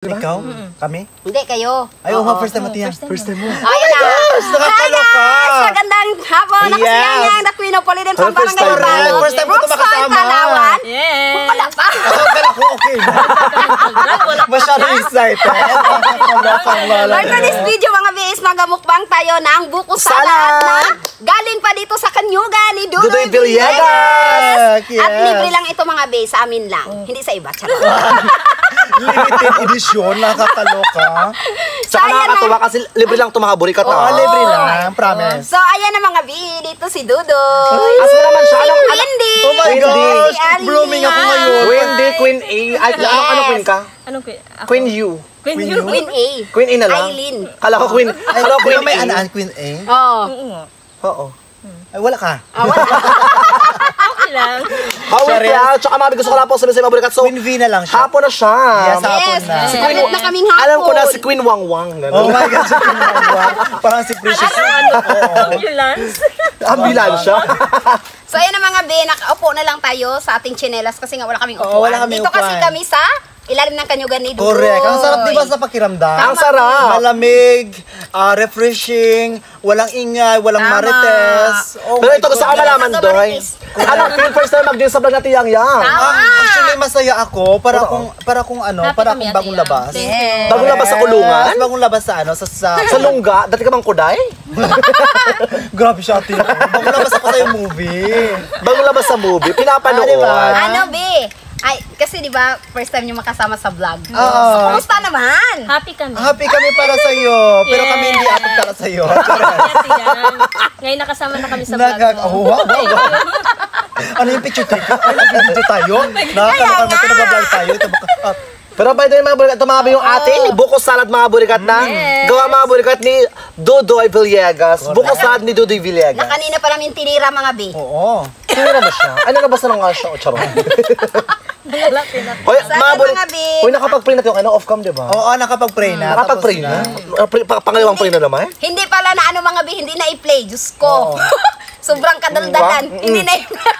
Ikaw? Kami? Hindi, kayo. Ayaw nga, first time natin yan. First time mo. Ayan na. Nakakaloka! Magandang hapon. Nakasiyan yan. The Queen of Polydem sa First Barangay time rin. Bago. First time ko ito makasama. Palawan. Yes. Wala pa. Akala ko okay na. Masyado excited. For today's video mga BS, magamukbang tayo ng buko salad na galing pa dito sa Kanyugan ni Dudoy Villegas. At libre lang ito mga BS, sa amin lang. Hindi sa iba. Charot. Limited edition, nakakaloka. Saka nakakatuwa kasi libre lang ito mga burikat. Oo, libre lang, promise. So, ayan na mga B, dito si Dudoy. Asa naman siya? Si Windy. Oh my Windy. gosh, Si Alina. blooming ako ngayon. Queen D, Queen A. Ay, ano queen ka? Anong queen? Queen U. Queen Queen U. U? Queen A. Queen A na lang. Aileen. Kala ko Queen. Ay, Kala ko Queen may A. anaan, Queen A? Oo. Oo nga. Oo. Ay, wala ka. Wala. Okay lang. Hawit lang. Tsaka mga gusto ko lang po sabihin sa mga burikat. So, Queen V na lang siya. hapon na siya. Yes, hapon Yes. na. Si Queen, Galit na kaming hapon. alam ko na si Queen Wang Wang. Oh my God, si Queen Wang. Parang si Precious. Ambulance. Ambulansya. So, ayan na mga B, nakaupo na lang tayo sa ating chinelas kasi nga wala kaming upuan. Oo, wala kaming Dito kasi upuan. kami sa ilalim ng Kanyugan ni Dudoy. Correct. Ang sarap diba sa pakiramdam? Ang sarap. Malamig, refreshing, walang ingay, walang Tama. marites. Oh Pero my ito gusto ko goodness. malaman, Doy. Ano, feel first time mag-deal sa vlog natin yang. Actually, masaya ako para kung Happy para kami, kung bagong Ate labas. Yes. Bagong labas sa kulungan? Yes, bagong labas sa Sa lungga, dati ka bang kuday? Grabe siya, ate. Bagong labas ako sa yung movie. Bagong labas sa movie, pinapanood. diba? Ano B? Ay, kasi di ba first time niyo makasama sa vlog. Oo. So, kumusta naman? Happy kami. Happy kami para sa iyo, pero Yes. kami hindi happy para sa iyo. Yes, yan. Ngayon nakasama na kami sa vlog mo. Ano yung picture tayo? Ay, nag-video tayo. Nakakaloka naman, nag-vlog tayo. Ito baka, Pero by the way mga burikat, ito mga yung ating buko salad mga burikat na gawa mga burikat ni Dudoy Villegas. Buko salad ni Dudoy Na Villegas. kanina pa namin tinira mga B. oo. Sino na ba siya? Ay, nalabas na lang nga siya. O, charot. Wala, pinat. Hoy, Sana mga burikat. mga B. Hoy, nakapag-pray na ito. Ano, off-cam, di ba? Oo, nakapag-pray na. Nakapag-pray tapos na? Pangalawang pray na naman? Hindi pala na ano mga B, hindi na i-play. Diyos ko. Sobrang kadaldalan. Hindi na i-play.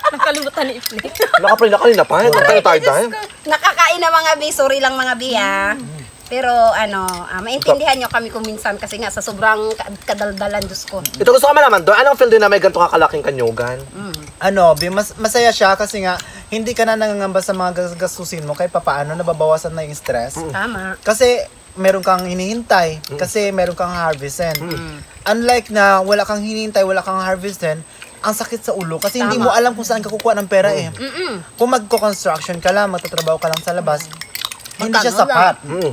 Nakalimutan ni Ifli. Nakapray na kanina pa. Tayo tayo. Nakakain na mga B. Sorry lang mga B ha. Pero ano, maintindihan nyo kami kung minsan kasi nga sa sobrang kadaldalan, Diyos ko. Ito gusto ko malaman, Doy. Anong feel din na may ganito kakalaking kanyugan? Ano, masaya siya kasi nga hindi ka na nangangamba sa mga gastusin mo kahit papaano nababawasan na yung stress. Tama. Kasi meron kang hinihintay, kasi meron kang harvestin. Unlike na wala kang hinihintay, wala kang harvestin, ang sakit sa ulo kasi hindi mo alam kung saan ka kukuha ng pera eh. Kung magko-construction ka lang, magtatrabaho ka lang sa labas, hindi siya Magkano sapat. Hindi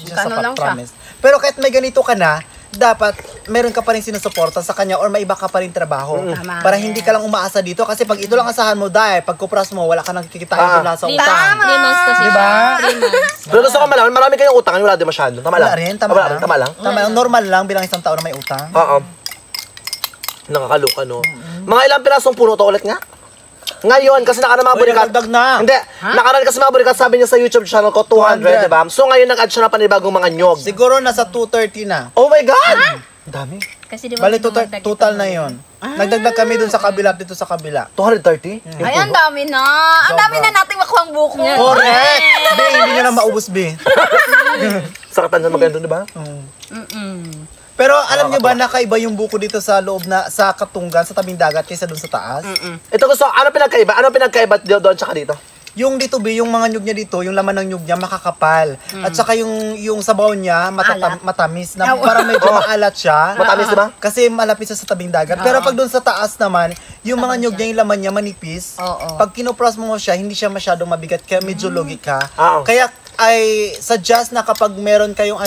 siya Magkano sapat, lang siya. promise. Pero kahit may ganito ka na, dapat meron ka pa rin sinusuporta sa kanya or may iba ka pa rin trabaho. Tama. Para hindi ka lang umaasa dito kasi pag ito lang asahan mo dahil pag kupras mo, wala ka nang kikitain doon sa 3 utang. months kasi. Diba? 3 months. Pero gusto ko malaman, marami kayong utangan, wala din masyado. Tama lang. Wala rin, tama Wala lang. rin, tama lang. Tama lang, normal lang bilang isang tao na may utang. Oo. Nakakaloka, no? Mga ilang pirasong puno to ulit nga? Ngayon, kasi nakaraan mga Uy, burikat. nagdagdag na. Hindi. Nakaraan kasi mga burikat, sabi niya sa YouTube channel ko, 200, 200. diba? So ngayon, nag-add siya na panibagong mga nyog. Siguro nasa 230 na. Oh my God! Ang dami. Kasi di ba Bali, total na yon. Nagdagdag kami dun sa kabila, dito sa kabila. 230? Ay, ang dami na. Ang dami na nating makuhang buko. Correct! Be, hindi nyo na maubos, be. Sakatan na maganda, diba? Pero alam nyo ba, nakaiba yung buko dito sa loob na, sa Katunggan, sa tabing dagat, kaysa dun sa taas? Ito gusto, ano pinagkaiba? Ano pinagkaiba doon tsaka dito? Yung dito, be, yung mga nyug niya dito, yung laman ng nyug niya, makakapal. At saka yung sabaw niya, matamis, na parang medyo maalat siya. Matamis, diba? Kasi malapit siya sa tabing dagat. Pero pag doon sa taas naman, yung mga nyug niya, yung laman niya, manipis. Oo. Pag kinopras mo siya, hindi siya masyadong mabigat, kaya medyo logi ka. Oo. Kaya ay suggest na kapag meron kayong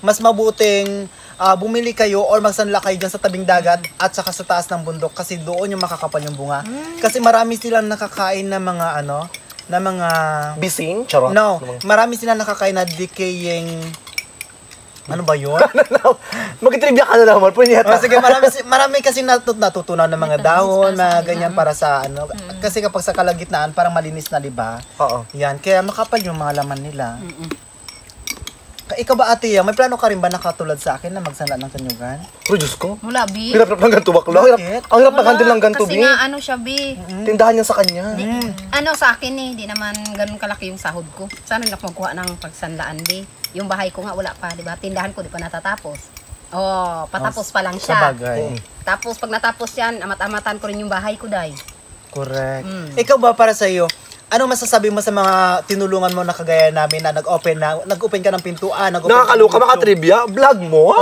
mas mabuting bumili kayo or magsanla kayo dyan sa tabing dagat at saka sa taas ng bundok kasi doon yung makakapal yung bunga. Kasi marami silang nakakain na mga na mga Bising? Charot? no, marami silang nakakain na decaying ano ba yun? Mag-trivia ka na naman, punyeta. Sige, marami kasi natutunan ng mga dahon, mga ganyan para sa kasi kapag sa kalagitnaan parang malinis na, di ba? Oo. Yan, kaya makapal yung mga laman nila. Ikaw ba, Ate Yang, may plano ka rin ba nakatulad sa akin na magsala ng kanyugan? Pero Diyos ko. Wala, B. Hirap ng ganito bakla. Ang hirap ng handle ng ganito, Kasi Bi. nga, ano siya, B. Tindahan niya sa kanya. Ano sa akin eh, di naman ganun kalaki yung sahod ko. Sana nga magkuha ng pagsanlaan, B. Yung bahay ko nga wala pa, di ba? Tindahan ko di pa natatapos. Oh, patapos pa lang Sa siya. bagay. Tapos pag natapos yan, amat-amatan ko rin yung bahay ko, day. Correct. Ikaw ba para sa iyo? Ano masasabi mo sa mga tinulungan mo na kagaya namin na nag-open ka ng pintuan, Nakakaloka, mga trivia. Vlog mo?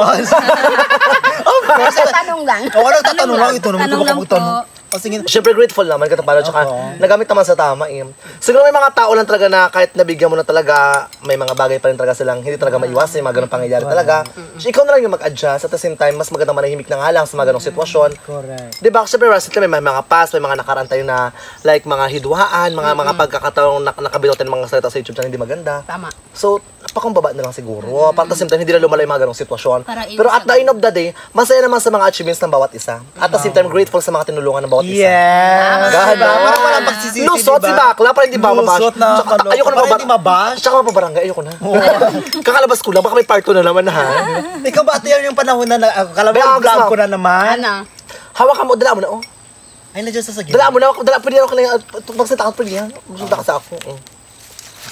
Tanong lang. Oo, nagtatanong lang. Ito naman Tanong ko lang magtanong. po. O sige. Siyempre grateful naman katapalo, tsaka Oo. nagamit naman sa tama eh. Siguro may mga tao lang talaga na kahit nabigyan mo na talaga, may mga bagay pa rin talaga silang hindi talaga maiwasan, yung mga ganong pangyayari talaga. So, ikaw na lang yung mag-adjust, at the same time, mas magandang manahimik na nga lang sa mga ganong sitwasyon. Correct. Di ba? Siyempre, recently, may mga past, may mga nakaraan tayo na like mga hidwaan, mga pagkakataong nakabilotin mga salita sa YouTube na hindi maganda. Tama. So, pakumbaba na lang siguro. Para at the same time, hindi na lumala yung mga ganong sitwasyon. Para Pero at the end of the day, masaya naman sa mga achievements ng bawat isa. At the same time, grateful sa mga tinulungan ng bawat isa. Yes. Ganda. Parang walang pagsisisi, Lusot si Bakla, para hindi ba mabash. Lusot na Tsaka, kaloko. ayoko na Para hindi mabash. Tsaka mapabarangay, ayoko na. Kakalabas ko lang, baka may part 2 na naman ha. Ikaw ba, Ate Yang, yung panahon na May kalabang vlog agos ko na naman? Ano? Hawak ka mo, dala mo na, oh. Ay, nandiyan sa sagip. Dala mo na, pwede ako lang, magsalita ka, pwede yan. Magsalita ka sa ako.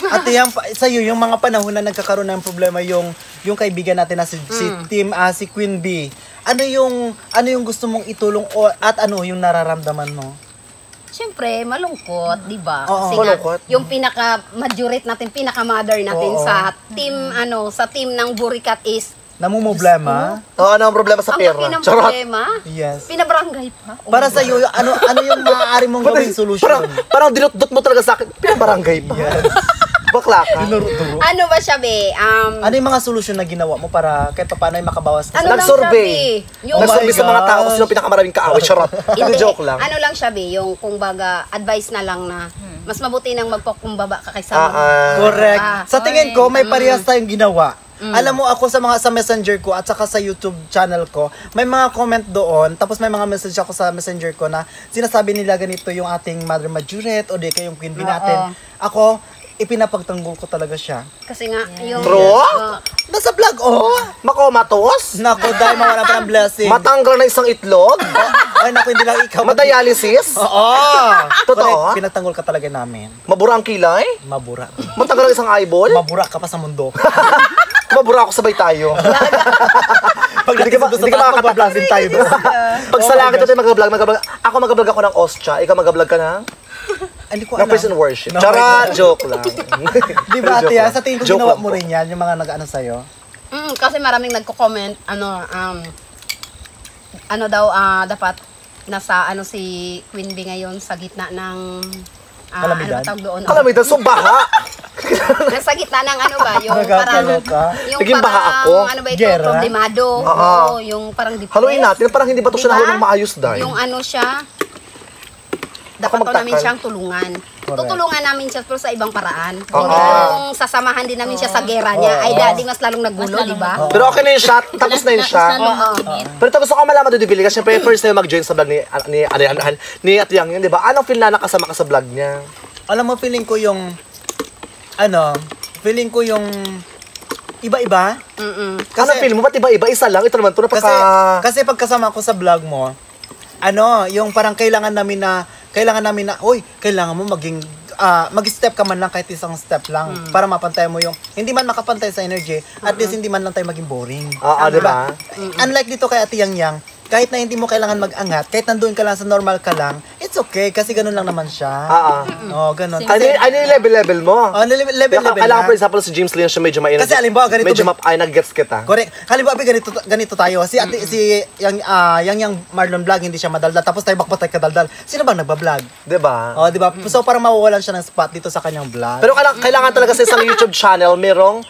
Ate Yang, sa'yo, yung mga panahon na nagkakaroon ng problema yung kaibigan natin na si si Queen B. Ano yung gusto mong itulong at ano yung nararamdaman mo? Siyempre, malungkot, di ba? Oo, Kasi nga, malungkot. yung pinaka-majority natin, pinaka-mother natin Oo. sa team ng Burikat is Namumblema? Oo, ano ang problema sa ang pera? laki ng Charot. problema. Yes. Pinabarangay pa. Oh Para my sa iyo, ano yung maaari mong gawing solution? Parang dinot-dot mo talaga sa akin. Pinabarangay pa. Bakla ka. Dinuro-duro. God. Ano ba siya, be? Ano yung mga solusyon na ginawa mo para kahit pa paano ay makabawas ka Ano sa... lang Nag-survey. siya, be? Yung Oh my Nagsabi sa mga tao gosh. kung sino pinakamaraming kaaway. Charot. Hindi, Joke lang. ano lang siya, be? Yung kung baga, advice na lang na mas mabuti nang magpakumbaba ka kaysa Correct. Ah, Sa tingin ko, may parehas tayong ginawa. Alam mo, ako sa messenger ko at saka sa YouTube channel ko, may mga comment doon, tapos may mga message ako sa messenger ko na sinasabi nila ganito yung ating Mother Majuret o di kaya yung Queen Bee natin. Ako, ipinapagtanggol ko talaga siya. Kasi nga, yung... True? Nasa vlog, oh! Makomatos? Nako, dahil mawala pa ng blessing. Matanggal na isang itlog? Ay, naku, hindi lang ikaw. Madialysis? Oo! Totoo? Correct, pinagtanggol ka talaga namin. Mabura ang kilay? Mabura. Matanggal ang isang eyeball? Mabura ka pa sa mundo. Mabura ako, sabay tayo. Pag Hindi ka natin sa hindi ka taas, makakatapos. magbablog tayo doon. Pag sa langit tayo mag-vlog. Ako mag-vlog ako ng Ostia, ikaw mag-vlog ka ng Hindi ko ng alam. praise and worship. No, Charot, joke lang. Di ba, Joke Ate? lang. Sa tingin ko Joke ginawa lang mo po. rin yan, yung mga nag-ano sa'yo. Kasi maraming nagko-comment, dapat nasa si Queen Bee ngayon sa gitna ng Kalamidad? ano ba tawag doon? Kalamidad, sumbaha. Nasa gitna ng ano ba, yung parang Nagkakaloka. parang Naging baha ako. ano ba ito, Gera? problemado. Oo. Oo, yung parang depressed. Haluin natin, parang hindi ba ito siya Diba? nahalo ng maayos dahil? Yung ano siya, dapat to magtakal. namin siyang tulungan. Correct. Tutulungan namin siya pero sa ibang paraan. Oo. Hindi yung sasamahan din namin siya sa gera niya. Ay, dadi mas lalong nagulo, di ba? Pero okay na yung shot, tapos na yung shot. Oo. Pero tapos ako malaman doon, Billy, kasi syempre first time mag-join sa vlog ni Ate Yang yun, di ba? Anong feel na nakasama ka sa vlog niya? Alam mo, feeling ko yung iba-iba. Anong feel mo? Ba't iba-iba? Isa lang? Ito naman ito, Kasi pagkasama ko sa vlog mo, yung parang kailangan namin na, kailangan mo maging, mag-step ka man lang kahit isang step lang para mapantay mo yung, hindi man makapantay sa energy, at least hindi man lang tayo maging boring. Oo, di ba? Unlike dito kay Ate Yang Yang, kahit na hindi mo kailangan mag-angat, kahit nandoon ka lang sa normal ka lang, it's okay kasi ganun lang naman siya. Ganun. Ano yung level mo? Level Kailangan, lang. for example, si James Leon siya medyo may energy. Kasi halimbawa, ganito Medyo ba- nag-gets kita. Correct. Halimbawa, ganito tayo. Si Yang Marlon Vlog, hindi siya madaldal. Tapos tayo bakbatay kadaldal. Sino bang nagba-vlog? Di ba? Oh, di ba? So parang mawawalan siya ng spot dito sa kanyang vlog. Pero kailangan talaga sa isang YouTube channel, merong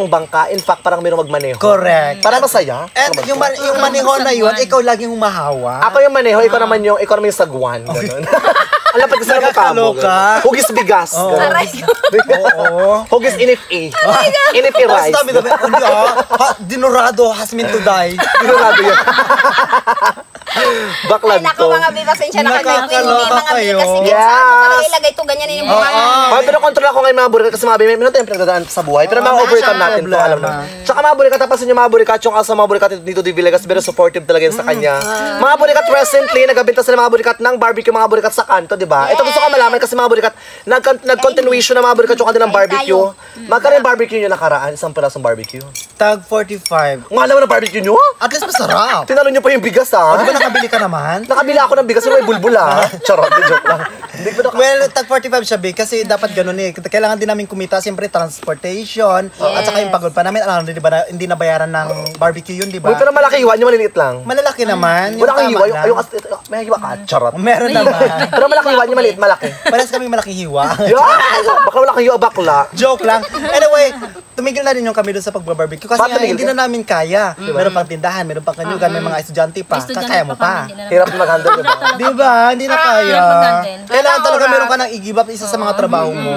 bangka. In fact, parang merong magmaneho. Correct. Para masaya. And yung maneho na yun, ikaw laging humahawa. Ako yung maneho, ikaw naman yung sagwan. Ganun. Alam pa kasi Nakakaloka. Hugis bigas. Oo. Ganun. Aray ko. Oo. Hugis inip-i. Inip-i rice. Dami. Hindi dinurado, has meant to die. Dinurado yun. Bakla Ay, nako to. mga be, pasensya na kayo. Nakakaloka Mga be, kayo. kasi Yes. saan mo talaga ilagay to, ganyan yung mga. Ay, pero control ako ngayon mga burikat kasi mga baby, meron tayong pinagdadaan sa buhay. Pero mga wala overcome siyang natin to, problema. alam na. Tsaka mga burikat, tapasin nyo mga burikat, yung asa mga burikat dito di Villegas, very supportive talaga yun sa kanya. Mga burikat, recently, nagabinta sila mga burikat ng barbecue, mga burikat sa kanto, di ba? Ito gusto ko malaman kasi mga burikat, nag-continuation na mga burikat yung kanilang barbecue. Magkano yung barbecue nyo nakaraan? Isang pirasong barbecue. Tag 45. Ang alam mo na barbecue nyo? At least masarap. Tinalo nyo pa yung bigas, O, ha? di ba nakabili ka naman? Nakabila ako ng bigas yung may bulbul, ha? Charot, joke lang. Hindi ko Well, tag 45 siya, Big, kasi dapat ganun eh. Kailangan din namin kumita, siyempre, transportation, at saka yung pagod pa namin, alam, di ba, hindi nabayaran ng barbecue yun, di ba? Uy, pero malaki hiwa nyo, maliliit lang. Malalaki naman. Wala kang tama hiwa, lang. may hiwa ka, charot. Meron naman. Pero malaki hiwa nyo, maliit, malaki. Parehas kami malaking hiwa. Yan! Baka wala kang hiwa, bakla. Joke lang. Anyway, tumigil na rin yung kami doon sa pagbabarbecue. Kasi Bakit nga, tumigil hindi ka? na namin kaya. Meron pang tindahan, meron pang kanyugan, may mga estudyante pa. Estudyante Kaya mo pa. kami, hindi na- Hirap na mag-handle, diba? Di ba? Hindi na kaya. hirap mag-handle. Kailangan talaga meron ka nang i-give up isa sa mga trabaho mo.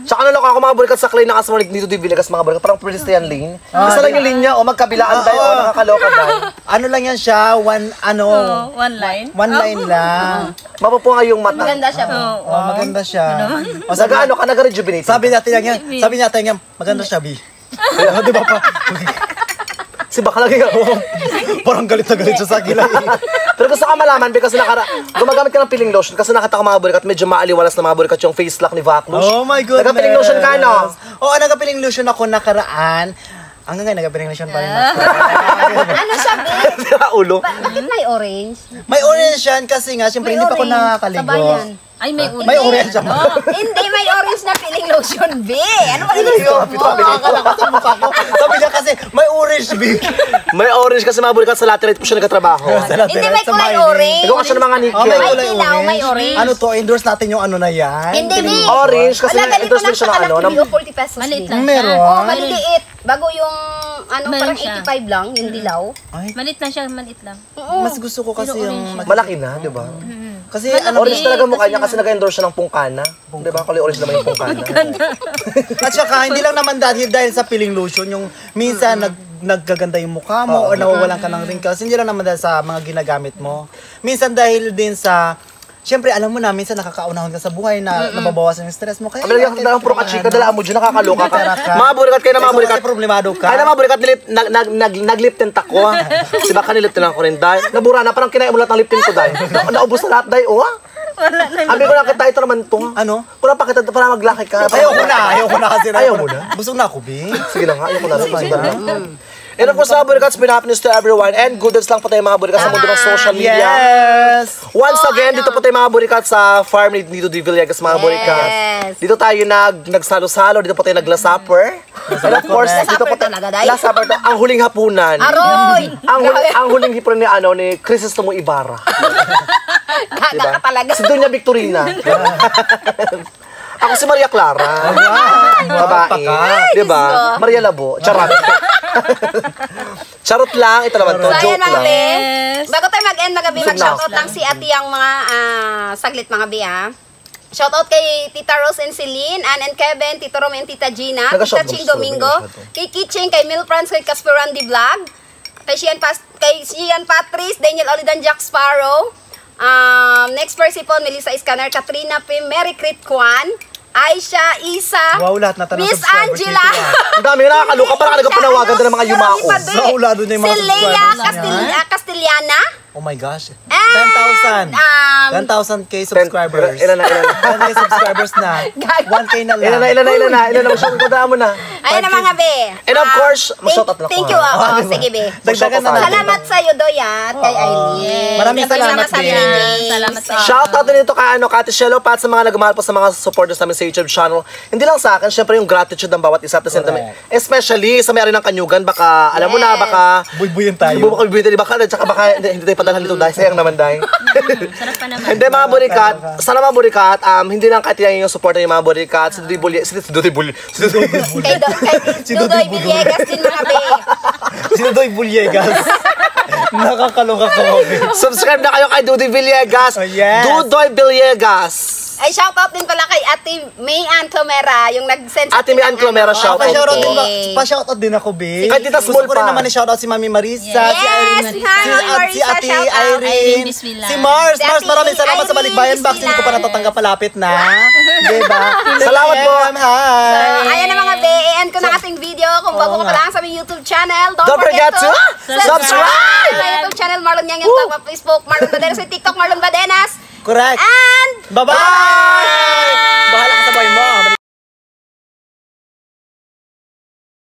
Tsaka naloko ako mga burikat sa Clay na kasama dito di Villegas mga burikat. Parang pedestrian lane. Isa lang yung linya o magkabilaan tayo o nakakaloka tayo. Ano lang yan siya, One line. one line lang. Mapupunga yung mata. Maganda siya. Oh, maganda siya. O, Nag-ano ka, nag-rejuvenate. sabi natin yan, maganda siya, Bi. Di ba pa? Si Bakla ako. Parang galit na galit siya sa akin. Pero gusto ka malaman because gumagamit ka ng peeling lotion kasi nakita ko mga burikat medyo maaliwalas na mga burikat yung face lock ni Vaclush. Oh my goodness. Nagka-peeling lotion ka, no? Oo, nagka-peeling lotion ako nakaraan. Hanggang ngayon, nagka-peeling lotion pa rin ako. Ano siya, be? Ulo. Bakit may orange? May orange yan kasi nga, siyempre hindi pa ako nakakaligo. Sabayan. Ay, may ulo. May orange ako. Hindi, may orange na peeling lotion, be. Ano ba Ayun, gusto mo? nakakala ko sa mukha ko. Sabi niya kasi, may orange, Bi. May orange kasi mga burikat sa laterite po siya nagkatrabaho. Hindi, may kulay orange. Ikaw ka siya ng mga Oh, nickel. may May kulay dilaw, orange. may orange. Ano to, endorse natin yung ano na yan? Hindi, be. Orange kasi Wala, ganito endorse lang siya ng ano. kalaki, ng- 40 pesos. Maliit be. lang. Meron. Oo, maliliit. Bago yung, ano, Meron parang siya. 85 lang, yung dilaw. Ay, Malit lang siya, malit lang. mas gusto ko kasi yung... Malaki na, di ba? Kasi ano, Orange talaga mukha niya kasi nag-endorse siya ng pungkana. Di ba? Kulay orange naman yung pungkana. at saka hindi lang naman dahil sa peeling lotion, yung minsan naggaganda yung mukha mo or nawawalan ka ng wrinkles. Hindi lang naman dahil sa mga ginagamit mo. Minsan dahil din sa, siyempre alam mo na, minsan nakakaunahon ka sa buhay na nababawasan yung stress mo. Kaya Kami lagyan ka ng puro kachika, dalaan mo dyan, nakakaloka ka. Ka. Mga burikat kayo na mga Ikaw burikat. kasi problemado ka. Kaya na mga burikat, nag-lip tint ako. Si baka nilip tint ako rin, dahil. Nabura na, parang kinain mo lahat ng lip tint ko, dahil. Naubos na lahat, dahil. O, ha? Sabi ko lang kita, ito naman ito. Ano? Kung napakita ito, para maglaki ka. Ayaw ko na kasi. Ayaw mo na? Busog na ako, Bi. Sige na nga, ayaw ko na. Sige na. And of course, mga burikats, happiness to everyone. And good lang po tayo mga burikats sa mundo ng social media. Yes! Once again, dito po tayo mga burikats sa farm ni Nito de Villegas, mga burikats. Dito tayo nagsalo-salo, dito po tayo nag-last supper. And of course, Last dito po supper tayo, talaga, Day? last supper to, ang huling hapunan. Aroy! Ang huling hipon ni Crisostomo Ibarra. Gaga ka talaga. Si Doña Victorina. Ako si Maria Clara. Babae. Diba? Maria Labo. Charot. Charot lang. Ito naman to. So, ayan Joke mga lang. be. Bago tayo mag-end, mga be, Busog na. mag-shoutout lang si Ate ang mga saglit mga be, ha. Shoutout kay Tita Rose and Celine, Ann and Kevin, Tito Rom and Tita Gina, Tita Nag-shout Ching box to, Domingo, nag-shout. kay Kitching, kay Milprans, kay Casper Randy Vlog, kay Sian Patrice, Daniel Olidan, Jack Sparrow, next person, Melissa Iskaner, Katrina Pim, Mary Crit Kwan, Aisha, Isa, Wow, lahat na tanong Miss subscribers Angela, dito, Ang dami nakakaloka. Parang nagpanawagan na ng mga yumao. Wow, lalo na yung mga si Leia subscribers Castellana, Oh my gosh. and 10,000. 10,000k subscribers. Ilan na. 10,000 subscribers na. 1k na lang. Ilan na. Masyadong kadaan mo na. ayun na mga be. And of course, mag-shoutout lang Thank ako, you. ha? Sige be. Dagdagan na natin. Salamat sa iyo, Doya, at kay Aileen. Maraming salamat, sa be. James. Salamat sa Shoutout din ito kay Kati Shelo Pat sa mga nagmahal po sa mga supporters namin sa YouTube channel. Hindi lang sa akin, syempre yung gratitude ng bawat isa at the same time. Especially sa may-ari ng Kanyugan, baka, alam mo na, baka Buy-buyin tayo. bubukal bibili, baka hindi tayo padalhan dito dahil sayang naman dahil. sarap pa naman. Hindi mga burikat, sana mga burikat, hindi lang kahit yan yung support ng mga burikat, si Dudoy Bulye, Kay Dudoy Villegas din mga be. Sino Doy Bulyegas? Nakakaloka ko. subscribe na kayo kay Dudoy Villegas. Oh, yes. Dudoy Villegas. Ay, shoutout din pala kay Ate May Ann Clomera, yung nag-send sa Ate May Ann Clomera, ano. shoutout. Pa-shoutout din, Okay. pa-shoutout din ako, babe. Kahit Tita Gusto Small ko rin pa. naman i-shoutout si Mami Marisa, si Yes, Irene, hi, Mami Marisa, si Ate shoutout. Irene Irene, Biswila. si Mars. Si Mars, Ate maraming salamat sa Irene Balikbayan Box. Hindi ko pa Biswila. natatanggap, palapit na. Diba? Salamat po. Hi. Ayan na mga be, end ko na ating video. Kung bago ka pa lang sa aming YouTube channel, Don't forget to subscribe! Sa YouTube channel, Marlon Yang yung tag Facebook, Marlon Badenas, sa TikTok, Marlon Badenas. Correct. And Bye-bye! Bahala ka sa boy mo.